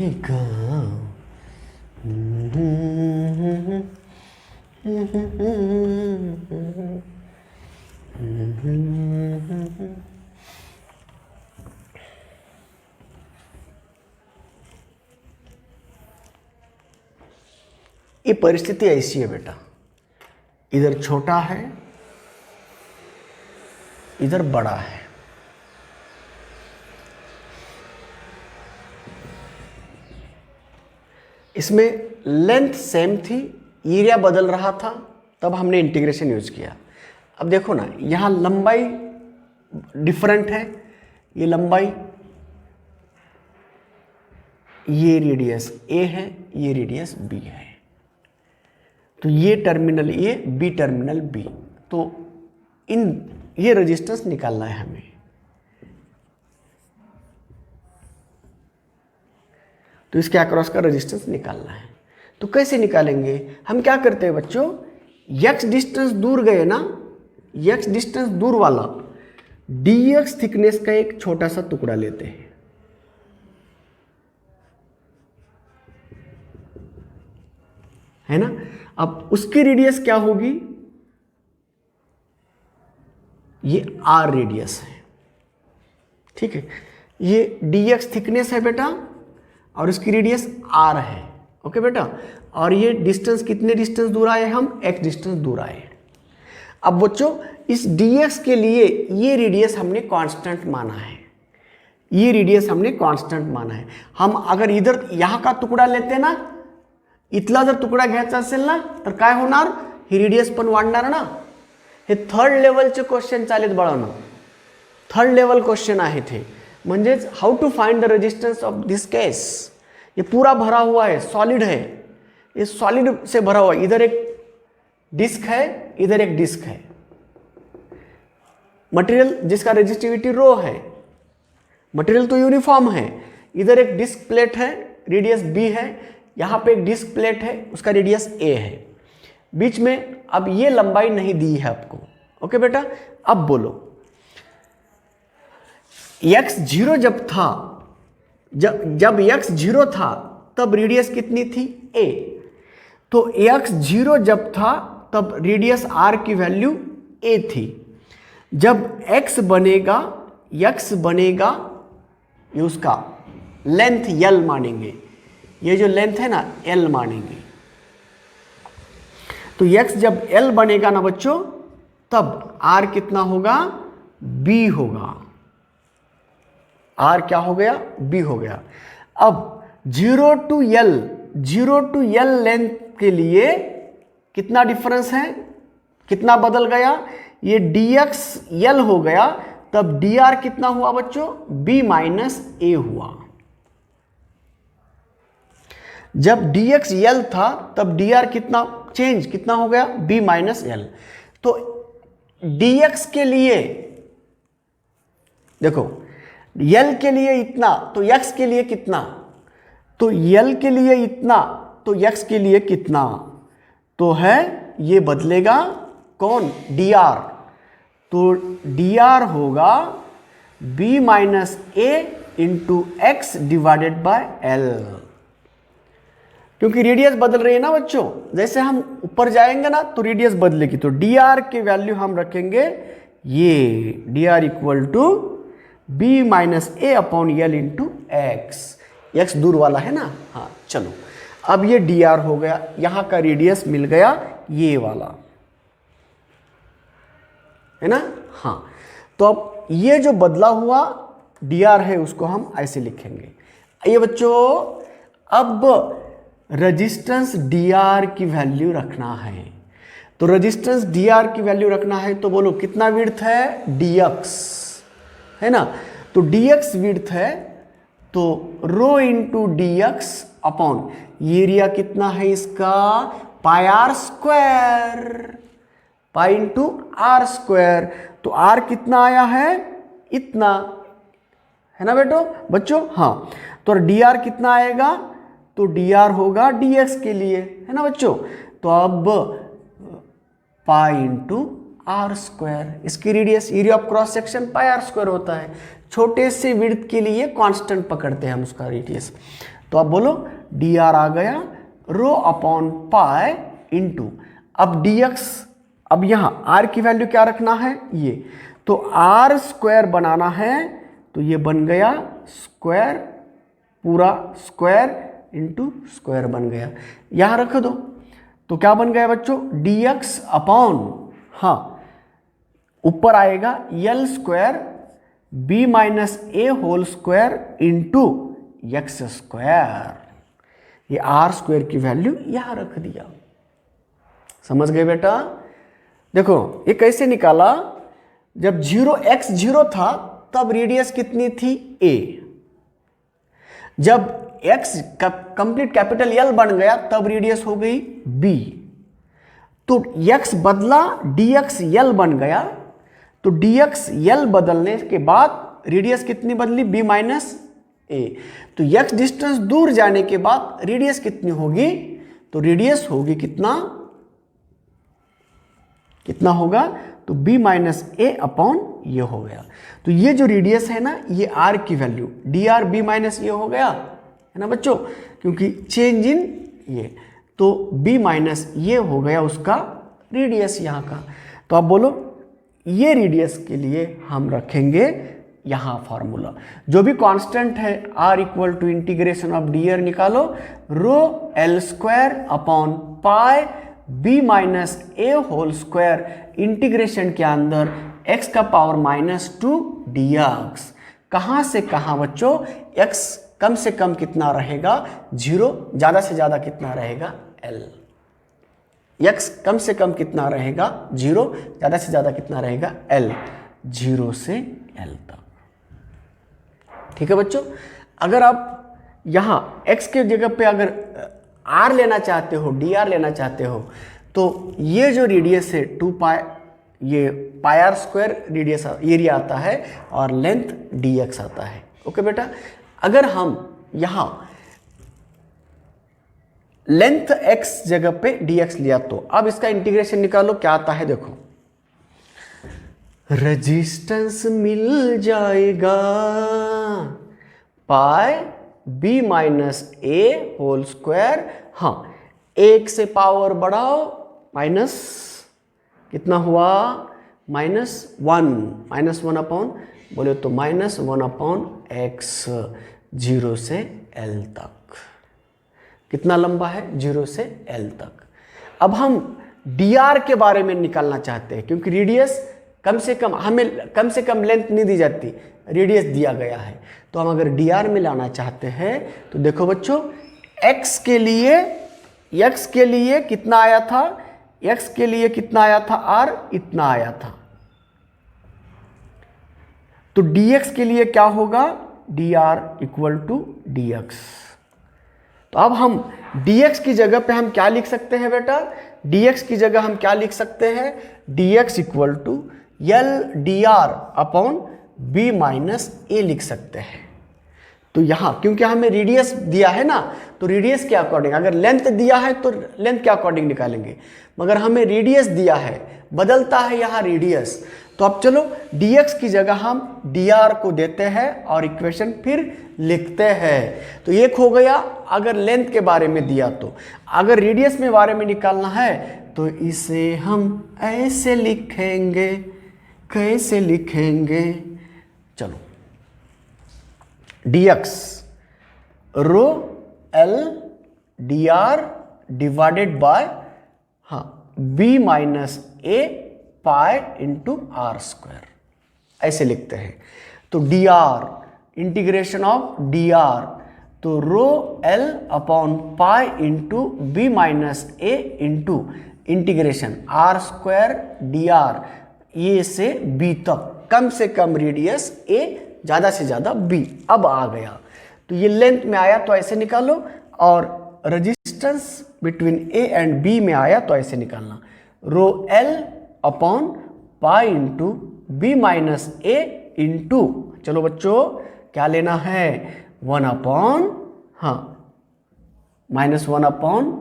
ये परिस्थिति ऐसी है बेटा, इधर छोटा है, इधर बड़ा है। इसमें लेंथ सेम थी, एरिया बदल रहा था, तब हमने इंटीग्रेशन यूज किया। अब देखो ना, यहां लंबाई डिफरेंट है, ये लंबाई, ये रेडियस ए है, ये रेडियस बी है। तो ये terminal A, B terminal B. तो ये रेजिस्टेंस निकालना है हमें। तो इसके अक्रॉस का रेजिस्टेंस निकालना है। तो कैसे निकालेंगे? हम क्या करते हैं बच्चों, x डिस्टेंस दूर गए ना, x डिस्टेंस दूर वाला dx थिकनेस का एक छोटा सा टुकड़ा लेते हैं, है ना। अब उसकी रेडियस क्या होगी? ये r रेडियस है, ठीक है। ये dx थिकनेस है बेटा, और इसकी रेडियस r है, ओके बेटा। और ये डिस्टेंस, कितने डिस्टेंस दूर आए हम? x डिस्टेंस दूर आए। अब बच्चों इस dx के लिए ये रेडियस हमने कांस्टेंट माना है, ये रेडियस हमने कांस्टेंट माना है। हम अगर इधर यहाँ का तुकडा लेते ना, इथला जर तुकडा घ्यायचा असेल ना, तर काय होणार? ही रेडियस पण वाढणार ना। हे थर्ड लेवलचे क्वेश्चन चालेत बाळांनो, थर्ड लेवल क्वेश्चन आहे थे। म्हणजेच how to find the resistance of this case. ये पूरा भरा हुआ है, सॉलिड है, ये सॉलिड से भरा हुआ है। इधर एक डिस्क है, इधर एक डिस्क है, मटेरियल जिसका रेजिस्टिविटी रो है, मटेरियल तो यूनिफॉर्म है। इधर एक डिस्क प्लेट है, रेडियस बी है, यहाँ पे एक डिस्क प्लेट है, उसका रेडियस ए है, बीच में अब ये लंबाई नहीं दी है आपको, ओके बेटा। अब बोलो x 0 जब था, जब x 0 था तब रेडियस कितनी थी? a। तो x 0 जब था तब रेडियस r की वैल्यू a थी। जब x बनेगा ये उसका लेंथ l मानेंगे, ये जो लेंथ है ना l मानेंगे। तो x जब l बनेगा ना बच्चों, तब r कितना होगा? b होगा। r क्या हो गया? b हो गया। अब 0 to l लेंथ के लिए कितना डिफरेंस है, कितना बदल गया? ये dx l हो गया, तब dr कितना हुआ बच्चों? b माइनस a हुआ। जब dx l था तब dr कितना चेंज, कितना हो गया? b minus l। तो dx के लिए देखो, l के लिए इतना, तो x के लिए कितना? तो l के लिए इतना, तो x के लिए कितना? तो है ये बदलेगा कौन? dr। तो dr होगा b minus a into x divided by l। क्योंकि रेडियस बदल रही है ना बच्चों, जैसे हम ऊपर जाएंगे ना तो रेडियस बदलेगी। तो dr की वैल्यू हम रखेंगे ये, dr equal to b minus A upon L into X. X दूर वाला है ना, हाँ चलो। अब ये dr हो गया, यहां का रेडियस मिल गया ये वाला, है ना। हाँ, तो अब ये जो बदला हुआ dr है उसको हम ऐसे लिखेंगे। ये बच्चों अब रेजिस्टेंस dr की वैल्यू रखना है। तो रेजिस्टेंस dr की वैल्यू रखना है, तो बोलो कितना विड्थ है? dx, है ना। तो dx विड्थ है, तो rho into dx upon area कितना है इसका? Pi are square, pi into are square. तो r कितना आया है? इतना, है ना बेटो बच्चों। हाँ, तो dr कितना आएगा? तो dr होगा dx के लिए, है ना बच्चों। तो अब पाई इंटू आर स्क्वायर, इसकी radius, area of cross section pi are square होता है। छोटे से विड्थ के लिए कांस्टेंट पकड़ते हैं हम उसका रेडियस। तो अब बोलो डी आर आ गया रो अपॉन पाई इंटू, अब डी एक्स, अब यहाँ आर की वैल्यू क्या रखना है ये, तो आर स्क्वायर बनाना है, तो ये बन गया स्क्वायर, पूरा स्क्वायर इंटू स्क्वायर बन गया, यहाँ रख दो। तो क्या बन गया बच्चों, डी एक्स अपॉन, हाँ ऊपर आएगा l square b minus a whole square into x square, ये आर स्क्वायर की वैल्यू यहां रख दिया। समझ गए बेटा? देखो ये कैसे निकाला, जब 0 0 था तब रेडियस कितनी थी a, जब x कंप्लीट कैपिटल L बन गया तब रेडियस हो गई b, तो x बदला dx L बन गया, तो dx L बदलने के बाद रेडियस कितनी बदली b माइनस ए, तो x डिस्टेंस दूर जाने के बाद रेडियस कितनी होगी, तो रेडियस होगी कितना, कितना होगा, तो b माइनस ए अपॉन ये हो गया। तो ये जो रेडियस है ना, ये r की value D R B minus ये हो गया है ना बच्चों, क्योंकि चेंज इन ये, तो b माइनस ये हो गया उसका रेडियस यहाँ का। तो आप बोलो ये रेडियस के लिए हम रखेंगे यहाँ फॉर्मूला, जो भी कांस्टेंट है r equal to integration of d r निकालो, rho l square upon pi b minus a whole square integration के अंदर x का पावर -2 dx। कहाँ से कहाँ बच्चों, x कम से कम कितना रहेगा 0, ज़्यादा से ज़्यादा कितना रहेगा l, x कम से कम कितना रहेगा 0, ज़्यादा से ज़्यादा कितना रहेगा l, 0 से l तक। ठीक है बच्चों, अगर आप यहाँ x के जगह पे अगर r लेना चाहते हो, dr लेना चाहते हो, तो ये जो रेडियस है 2 पाई, ये पाई आर स्क्वायर रेडियस एरिया आता है और लेंथ dx आता है। ओके बेटा, अगर हम यहाँ लेंथ x जगह पे dx लिया तो अब इसका इंटीग्रेशन निकालो, क्या आता है देखो, रेजिस्टेंस मिल जाएगा पाई b minus a whole square, हाँ एक से पावर बढ़ाओ माइनस कितना हुआ -1 अपॉन, बोले तो -1 अपॉन एक्स, 0 से l तक। कितना लंबा है, 0 से l तक। अब हम dr के बारे में निकालना चाहते हैं, क्योंकि रेडियस कम से कम, हमें कम से कम लेंथ नहीं दी जाती, रेडियस दिया गया है, तो हम अगर dr में लाना चाहते हैं तो देखो बच्चों, x के लिए कितना आया था, x के लिए कितना आया था r, इतना आया था, तो dx के लिए क्या होगा, dr इक्वल टू dx। तो अब हम dx की जगह पे हम क्या लिख सकते हैं बेटा, dx की जगह हम क्या लिख सकते हैं, dx equal to l dr upon b minus a लिख सकते हैं। तो यहाँ क्योंकि हमें रेडियस दिया है ना, तो रेडियस के अकॉर्डिंग, अगर लेंथ दिया है तो लेंथ के अकॉर्डिंग निकालेंगे, मगर हमें रेडियस दिया है, बदलता है यहाँ रेडियस, तो अब चलो dx की जगह हम dr को देते हैं और इक्वेशन फिर लिखते हैं। तो एक हो गया अगर लेंथ के बारे में दिया, तो अगर रेडियस में बारे में निकालना है तो इसे हम ऐसे लिखेंगे, कैसे लिखेंगे, चलो dx rho l dr divided by, हाँ b minus A pi into are square, ऐसे लिखते हैं। तो dr इंटीग्रेशन ऑफ dr, तो rho l upon pi into B minus A into integration R square dr, A से b तक, कम से कम radius a, ज़्यादा से ज़्यादा b। अब आ गया, तो ये लेंथ में आया तो ऐसे निकालो, और resistance between a and b में आया तो ऐसे निकालना, rho l upon pi into B minus ए इंटू, चलो बच्चों क्या लेना है, 1 अपॉन, हाँ -1 अपॉन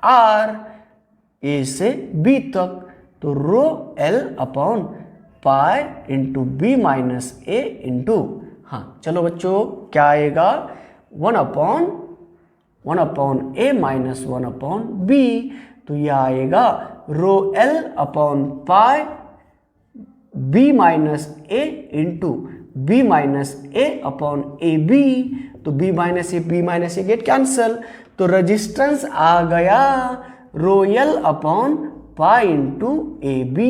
r, ए से b तक, तो rho l upon pi into B minus ए इंटू, हाँ चलो बच्चों क्या आएगा, 1 upon 1 upon a minus 1 upon b, तो यह आएगा rho l upon pi b minus A into B minus A upon a b, तो b minus a get cancel, तो रजिस्टेंस आ गया rho l upon pi into a b,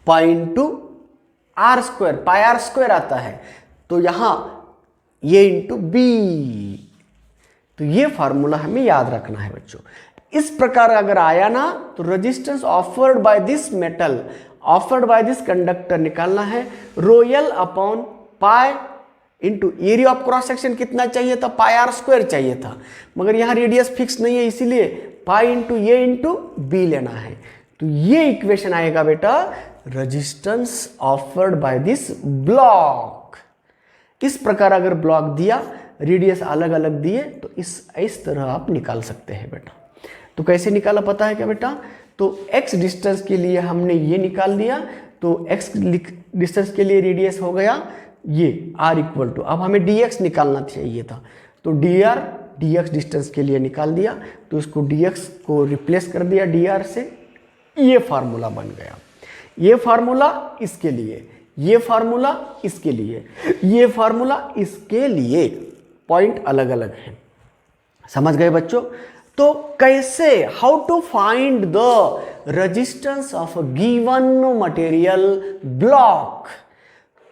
pi into are square, pi are square आता है, तो यहां ये into B, तो ये फॉर्मूला हमें याद रखना है बच्चों। इस प्रकार अगर आया ना तो resistance offered by this metal, offered by this conductor निकालना है, रो l upon pi into area of cross section कितना चाहिए था, पाई आर स्क्वायर चाहिए था, मगर यहां रेडियस फिक्स नहीं है, इसीलिए पाई इंटू ए इंटू बी लेना है, तो ये इक्वेशन आएगा बेटा resistance offered by this block. इस प्रकार अगर ब्लॉक दिया, रेडियस अलग अलग दिए, तो इस तरह आप निकाल सकते हैं बेटा। तो कैसे निकाला पता है क्या बेटा, तो x डिस्टेंस के लिए हमने ये निकाल दिया, तो x डिस्टेंस के लिए रेडियस हो गया ये r इक्वल टू, अब हमें dx निकालना चाहिए था, तो dx डिस्टेंस के लिए निकाल दिया, तो इसको dx को रिप्लेस कर दिया dr से, ये फार्मूला बन गया। ये फार्मूला इसके लिए, ये फार्मूला इसके लिए, ये फार्मूला इसके लिए, पॉइंट अलग अलग है, समझ गए बच्चों। तो कैसे, how to find the resistance of a given material block,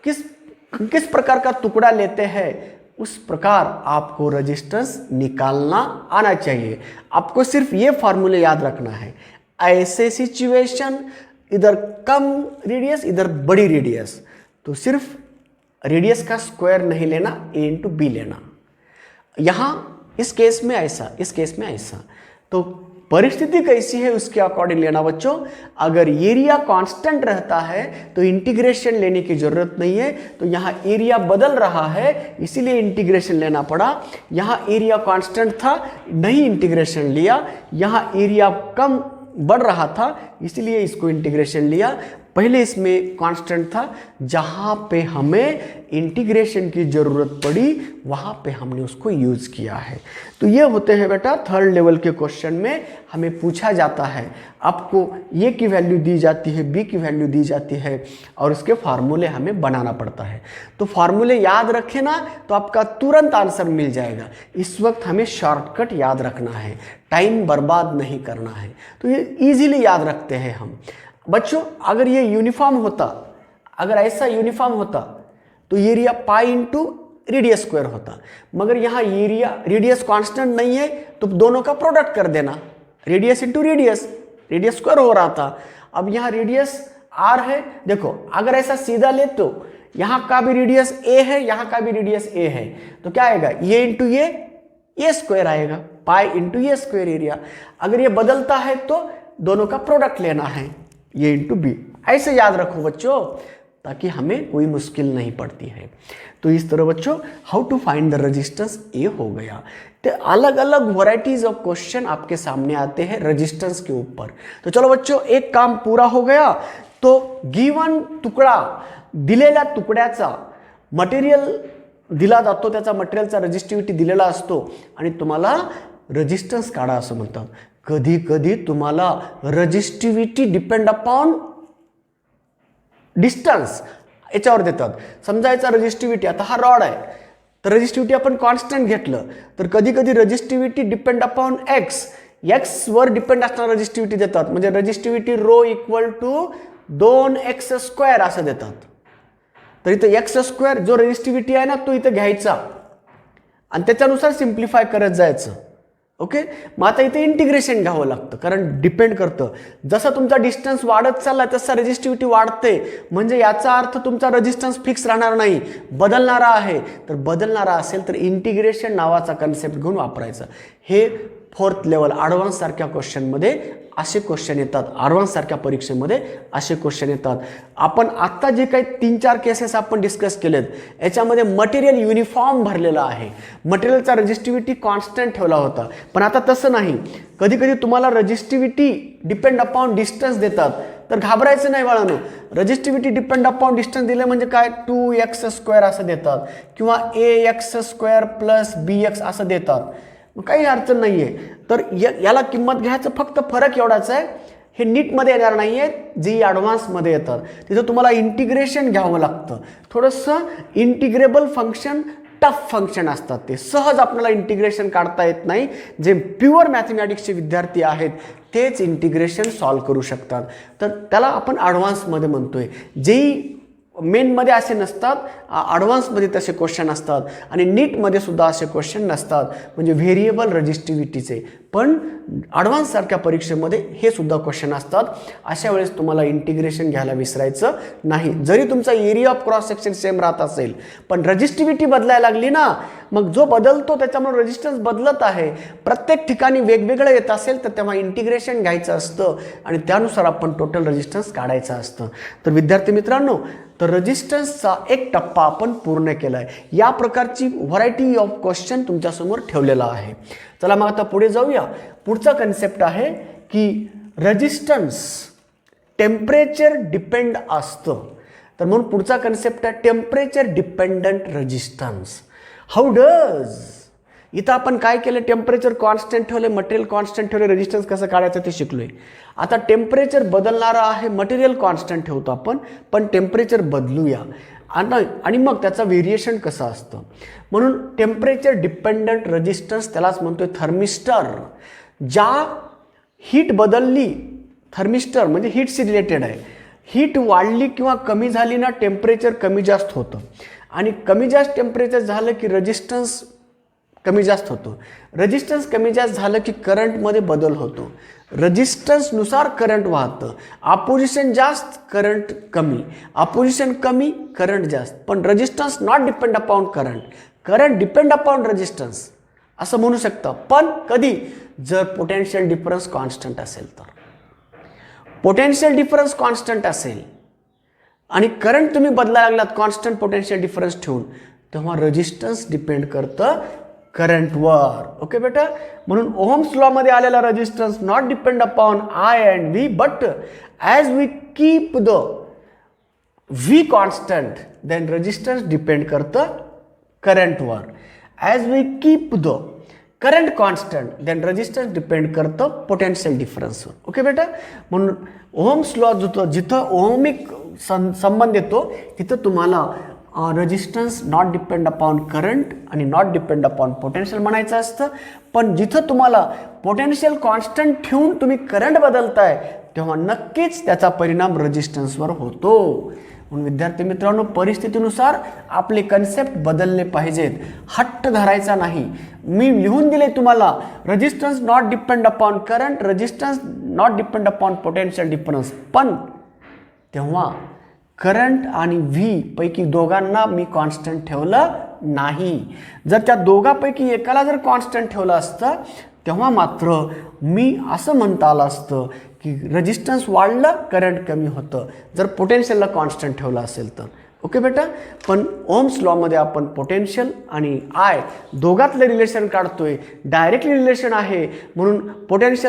किस प्रकार का टुकड़ा लेते हैं उस प्रकार आपको रेजिस्टेंस निकालना आना चाहिए। आपको सिर्फ ये फार्मूले याद रखना है। ऐसे सिचुएशन, इधर कम रेडियस इधर बड़ी रेडियस, तो सिर्फ रेडियस का स्क्वायर नहीं लेना, a इंटू बी लेना। यहां इस केस में ऐसा, इस केस में ऐसा, तो परिस्थिति कैसी है उसके अकॉर्डिंग लेना बच्चों। अगर एरिया कांस्टेंट रहता है तो इंटीग्रेशन लेने की जरूरत नहीं है, तो यहाँ एरिया बदल रहा है इसीलिए इंटीग्रेशन लेना पड़ा। यहाँ एरिया कांस्टेंट था, नहीं इंटीग्रेशन लिया, यहाँ एरिया कम बढ़ रहा था इसीलिए इसको इंटीग्रेशन लिया। पहले इसमें कांस्टेंट था, जहाँ पे हमें इंटीग्रेशन की ज़रूरत पड़ी वहाँ पे हमने उसको यूज़ किया है। तो ये होते हैं बेटा थर्ड लेवल के क्वेश्चन में हमें पूछा जाता है, आपको ए की वैल्यू दी जाती है, बी की वैल्यू दी जाती है और उसके फार्मूले हमें बनाना पड़ता है। तो फार्मूले याद रखें ना तो आपका तुरंत आंसर मिल जाएगा। इस वक्त हमें शॉर्टकट याद रखना है, टाइम बर्बाद नहीं करना है, तो ये ईजिली याद रखते हैं हम बच्चों। अगर ये यूनिफॉर्म होता, अगर ऐसा यूनिफॉर्म होता तो area pi into radius square होता, मगर यहाँ एरिया रेडियस कांस्टेंट नहीं है तो दोनों का प्रोडक्ट कर देना, radius into radius, radius square हो रहा था। अब यहाँ रेडियस आर है, देखो अगर ऐसा सीधा ले तो यहाँ का भी रेडियस ए है, यहाँ का भी रेडियस ए है, तो क्या आएगा ये इंटू ये स्क्वायर आएगा, पाई इंटू ये स्क्वायर एरिया। अगर ये बदलता है तो दोनों का प्रोडक्ट लेना है, ये इंटू बी। ऐसे याद रखो बच्चों ताकि हमें कोई मुश्किल नहीं पड़ती है। तो इस तरह बच्चों how to find the resistance ये हो गया। तो अलग अलग वैरायटीज ऑफ क्वेश्चन आपके सामने आते हैं रेजिस्टेंस के ऊपर। तो चलो बच्चों एक काम पूरा हो गया। तो गिवन तुकडा, दिलेल्या तुकड्याचा मटेरियल दिला जातो, त्याचा मटेरियलचा रेजिस्टिव्हिटी दिलेला असतो आणि तुम्हाला रेजिस्टन्स काढा असं म्हणतात। कधी कधी तुम्हाला रेजिस्टिव्हिटी डिपेंड अपॉन डिस्टन्स याच्यावर देतात। समजायचा रेजिस्टिव्हिटी, आता हा रॉड आहे तर रेजिस्टिव्हिटी आपण कॉन्स्टंट घेतलं तर कधी कधी रेजिस्टिव्हिटी डिपेंड अपॉन एक्स वर डिपेंड असणारा रेजिस्टिव्हिटी देतात, म्हणजे resistivity rho equal to 2x square असं देतात। तर इथं एक्स स्क्वेअर जो रेजिस्टिव्हिटी आहे ना तो इथं घ्यायचा आणि त्याच्यानुसार सिम्प्लिफाय करत जायचं। ओके, मग आता इथे इंटिग्रेशन घ्यावं लागतं कारण डिपेंड करतं, जसं तुमचा डिस्टन्स वाढत चालला तसा रेजिस्टिव्हिटी वाढते, म्हणजे याचा अर्थ तुमचा रेजिस्टन्स फिक्स राहणार नाही, बदलणारा आहे। तर बदलणारा असेल तर इंटिग्रेशन नावाचा कन्सेप्ट घेऊन वापरायचा। हे फोर्थ लेवल ॲडव्हान्स सारख्या क्वेश्चनमध्ये असे क्वेश्चन येतात, ॲडव्हान्स सारख्या परीक्षेमध्ये असे क्वेश्चन येतात। आपण आत्ता जे काही 3-4 केसेस आपण डिस्कस केलेत याच्यामध्ये मटेरियल युनिफॉर्म भरलेलं आहे, मटेरियलचा रेजिस्टिव्हिटी कॉन्स्टंट ठेवला होता, पण आता तसं नाही। कधी कधी तुम्हाला रेजिस्टिव्हिटी डिपेंड अपॉन डिस्टन्स देतात, तर घाबरायचं नाही बाळांनो. रजिस्टिव्हिटी डिपेंड अपॉन डिस्टन्स दिले म्हणजे काय 2x² असं देतात किंवा ax² प्लस bx असं देतात, मग काही अडचण नाही आहे. तर याला किंमत घ्यायचं, फक्त फरक एवढाच आहे, हे नीटमध्ये येणार नाही आहे, जे ॲडव्हान्समध्ये येतात. तिथं तुम्हाला इंटिग्रेशन घ्यावं लागतं. थोडंसं इंटिग्रेबल फंक्शन टफ फंक्शन असतात, ते सहज आपल्याला इंटिग्रेशन काढता येत नाही. जे प्युअर मॅथमॅटिक्सचे विद्यार्थी आहेत तेच इंटिग्रेशन सॉल्व करू शकतात. तर त्याला आपण ॲडव्हान्समध्ये म्हणतोय. जेही मेनमध्ये असे नसतात, ॲडव्हान्समध्ये तसे क्वेश्चन असतात आणि नीटमध्ये सुद्धा असे क्वेश्चन नसतात, म्हणजे व्हेरिएबल रजिस्टिव्हिटीचे. पण ॲडव्हान्ससारख्या परीक्षेमध्ये हे सुद्धा क्वेश्चन असतात. अशा वेळेस तुम्हाला इंटिग्रेशन घ्यायला विसरायचं नाही. जरी तुमचा area of cross section same राहत असेल, पण रजिस्टिव्हिटी बदलायला लागली ना, मग जो बदलतो त्याच्यामुळे रेजिस्टन्स बदलत आहे, प्रत्येक ठिकाणी वेगवेगळं येत असेल, तर तेव्हा इंटिग्रेशन घ्यायचं असतं आणि त्यानुसार आपण टोटल रेजिस्टन्स काढायचं असतं. तर विद्यार्थी मित्रांनो, तर रेजिस्टन्सचा एक टप्पा आपण पूर्ण केला आहे. या प्रकारची व्हरायटी ऑफ क्वेश्चन तुमच्यासमोर ठेवलेला आहे. चला मग आता पुढे जाऊया. पुढचा कन्सेप्ट आहे की रेजिस्टन्स टेम्परेचर डिपेंड असतं. तर म्हणून पुढचा कन्सेप्ट आहे temperature dependent resistance. How does, इथं आपण काय केलं, टेम्परेचर कॉन्स्टंट ठेवले, मटेरियल कॉन्स्टंट ठेवले, रेजिस्टन्स कसं काढायचं ते शिकलोय. आता टेम्परेचर बदलणारा आहे, मटेरियल कॉन्स्टंट ठेवतो आपण, पण टेम्परेचर बदलूया आणि मग त्याचं व्हेरिएशन कसं असतं. म्हणून टेम्परेचर डिपेंडंट रेजिस्टन्स त्यालाच म्हणतोय थर्मिस्टर. ज्या हीट बदलली, थर्मिस्टर म्हणजे हीटशी रिलेटेड आहे, हीट वाढली किंवा कमी झाली ना, टेम्परेचर कमी जास्त होतं आणि कमी जास्त टेम्परेचर झालं की रेजिस्टन्स कमी जास्त होतो. रेजिस्टन्स कमी जास्त झालं की करंटमध्ये बदल होतो. रेजिस्टन्सनुसार करंट वाहतं. अपोजिशन जास्त, करंट कमी. अपोजिशन कमी, करंट जास्त. पण resistance not depend upon current, current depend upon resistance असं म्हणू शकता. पण कधी, जर पोटेन्शियल डिफरन्स कॉन्स्टंट असेल तर. पोटेन्शियल डिफरन्स कॉन्स्टंट असेल आणि करंट तुम्ही बदलायला लागलात कॉन्स्टंट पोटेन्शियल डिफरन्स ठेवून, तेव्हा रेजिस्टन्स डिपेंड करतं करंटवर. ओके बेटा, म्हणून ओहम्स लॉमध्ये आलेला resistance not depend upon I and V, but as we keep the V constant then resistance depend करतं करंटवर. As we keep the current constant then resistance depend करतं पोटेन्शियल डिफरन्सवर. Okay बेटा, म्हणून ओहम्स लॉ जिथं ohmic संबंध येतो तिथं तुम्हाला resistance not depend upon current आणि नॉट डिपेंड अपॉन पोटेन्शियल म्हणायचं असतं. पण जिथं तुम्हाला पोटेन्शियल कॉन्स्टंट ठेवून तुम्ही करंट बदलताय, तेव्हा नक्कीच त्याचा परिणाम रेजिस्टन्सवर होतो. म्हणून विद्यार्थी मित्रांनो, परिस्थितीनुसार आपले कन्सेप्ट बदलले पाहिजेत, हट्ट धरायचा नाही. मी लिहून दिले तुम्हाला, resistance not depend upon current, resistance not depend upon potential difference, पण तेव्हा करंट आणि व्ही पैकी दोघांना मी कॉन्स्टंट ठेवलं नाही. जर त्या दोघांपैकी एकाला जर कॉन्स्टंट ठेवलं असतं, तेव्हा मात्र मी असं म्हणता आलं असतं की रेजिस्टन्स वाढलं, करंट कमी होतं, जर पोटेन्शियलला कॉन्स्टंट ठेवलं असेल तर. ओके बेटा, पण ओहम्स लॉमध्ये आपण पोटेन्शियल आणि आय दोघातलं रिलेशन काढतोय, डायरेक्टली रिलेशन आहे, म्हणून पोटेन्शियल